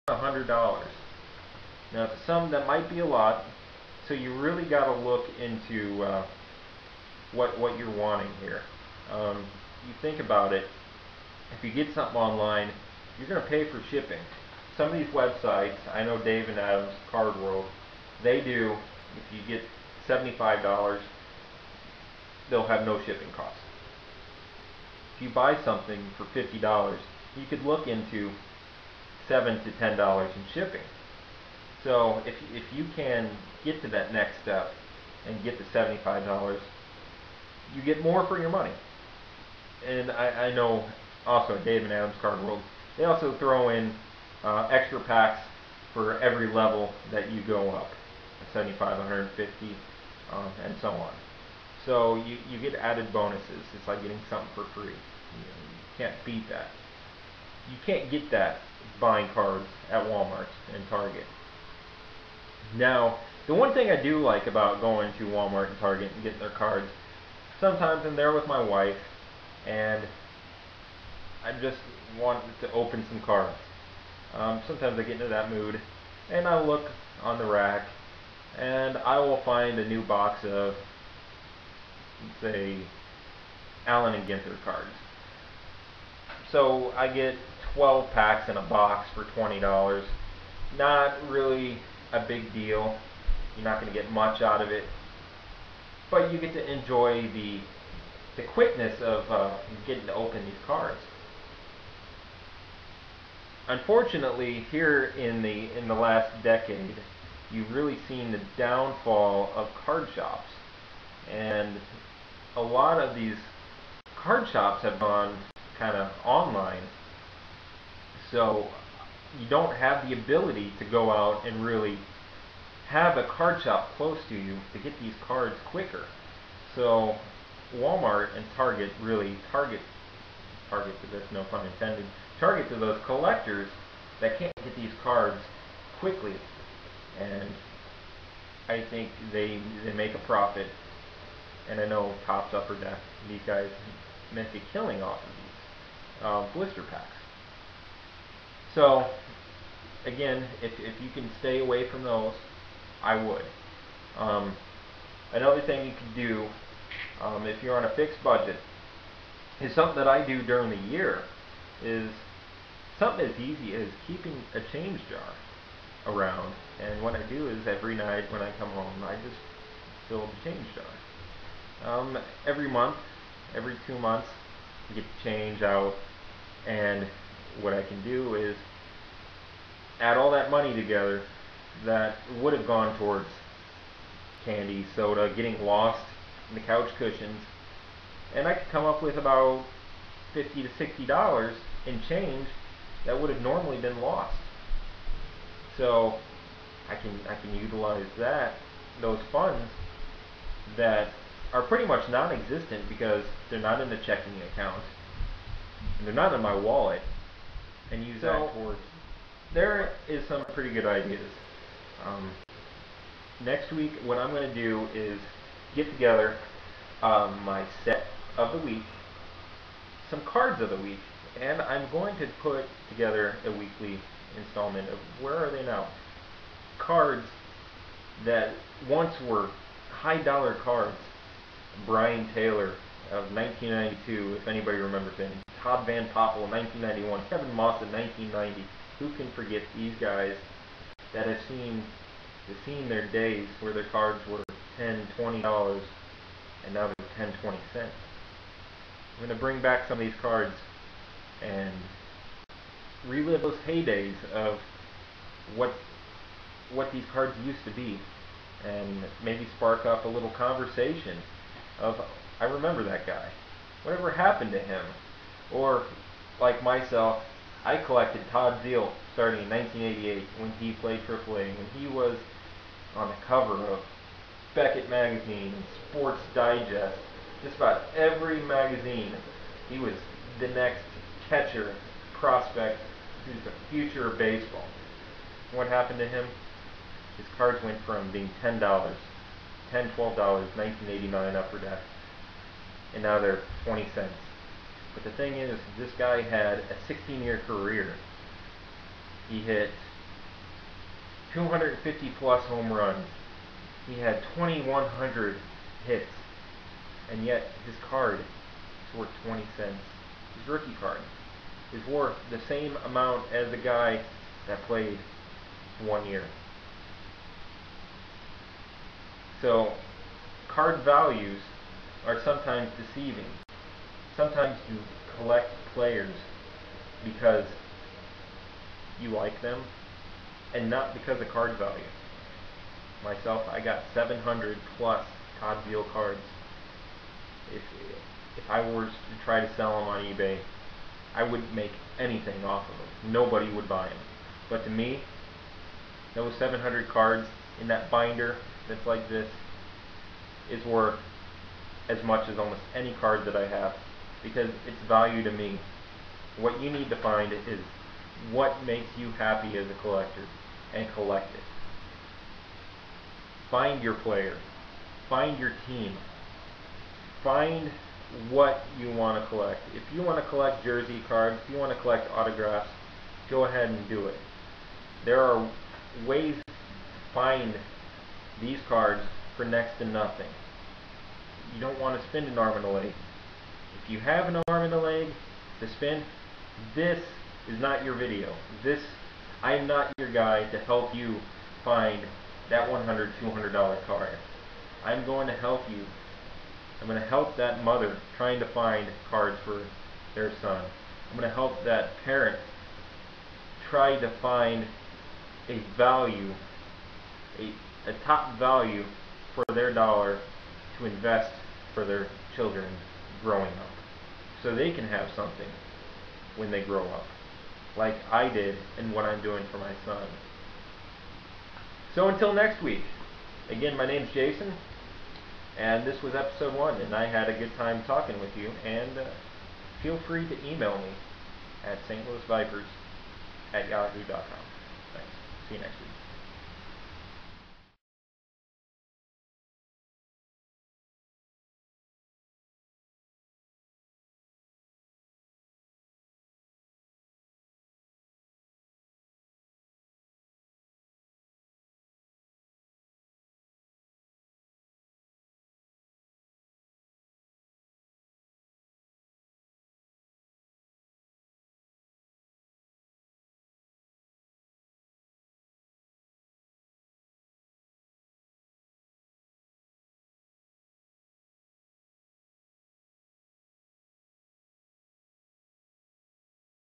$100. Now, to some that might be a lot, so you really got to look into what you're wanting here. You think about it. If you get something online, you're going to pay for shipping. Some of these websites, I know Dave and Adam's Card World, they do. If you get $75, they'll have no shipping costs. If you buy something for $50, you could look into $7 to $10 in shipping. So if you can get to that next step and get to $75, you get more for your money. And I know also Dave and Adam's Card World, they also throw in extra packs for every level that you go up, 75, 150, and so on. So you get added bonuses. It's like getting something for free. You can't beat that. You can't get that buying cards at Walmart and Target. Now, the one thing I do like about going to Walmart and Target and getting their cards, sometimes I'm there with my wife and I just want to open some cards. Sometimes I get into that mood and I look on the rack and I will find a new box of, say, Allen and Ginther cards. So I get 12 packs in a box for $20. Not really a big deal. You're not going to get much out of it, but you get to enjoy the quickness of getting to open these cards. Unfortunately, here in the last decade, you've really seen the downfall of card shops, and a lot of these card shops have gone kind of online. So you don't have the ability to go out and really have a card shop close to you to get these cards quicker. So Walmart and Target really target to this, no pun intended, target to those collectors that can't get these cards quickly. And I think they make a profit. And I know Topps, Upper Deck, these guys make a killing off of these blister packs. So again, if you can stay away from those, I would. Another thing you can do, if you're on a fixed budget, is something that I do during the year, is something as easy as keeping a change jar around. And what I do is every night when I come home, I just fill the change jar. Every month, every 2 months, I get the change out, and what I can do is add all that money together that would have gone towards candy, soda, getting lost in the couch cushions, and I could come up with about $50 to $60 in change that would have normally been lost. So I can utilize those funds that are pretty much non-existent because they're not in the checking account and they're not in my wallet, and use that towards. There is some pretty good ideas. Next week, what I'm going to do is get together my set of the week, some cards of the week, and I'm going to put together a weekly installment of where are they now? Cards that once were high dollar cards. Brian Taylor of 1992, if anybody remembers him. Todd Van Poppel in 1991. Kevin Moss in 1990. Who can forget these guys that have seen their days where their cards were $10, $20, and now they're 10, 20 cents. I'm going to bring back some of these cards and relive those heydays of what these cards used to be, and maybe spark up a little conversation of, I remember that guy. Whatever happened to him? Or, like myself, I collected Todd Zeal starting in 1988 when he played AAA, when he was on the cover of Beckett Magazine and Sports Digest, just about every magazine. He was the next catcher prospect who's the future of baseball. What happened to him? His cards went from being $10, $10, $12, 1989 Upper Deck, and now they're 20 cents. But the thing is, this guy had a 16-year career. He hit 250 plus home runs. He had 2,100 hits, and yet his card is worth 20 cents. His rookie card is worth the same amount as a guy that played 1 year. So card values are sometimes deceiving. Sometimes you collect players because you like them and not because of card value. Myself, I got 700 plus Todd Veal cards. If I were to try to sell them on eBay, I wouldn't make anything off of them. Nobody would buy them. But to me, those 700 cards in that binder that's like this is worth as much as almost any card that I have, because it's value to me. What you need to find is what makes you happy as a collector and collect it. Find your player. Find your team. Find what you want to collect. If you want to collect jersey cards, if you want to collect autographs, go ahead and do it. There are ways to find these cards for next to nothing. You don't want to spend an arm and a leg. If you have an arm and a leg to spend, this is not your video. I'm not your guy to help you find that $100, $200 card. I'm going to help you. I'm going to help that mother trying to find cards for their son. I'm going to help that parent try to find a value, a top value for their dollar to invest for their children growing up, so they can have something when they grow up, like I did and what I'm doing for my son. So until next week, again, my name's Jason, and this was episode 1, and I had a good time talking with you, and feel free to email me at stlouisvipers@yahoo.com. Thanks. See you next week.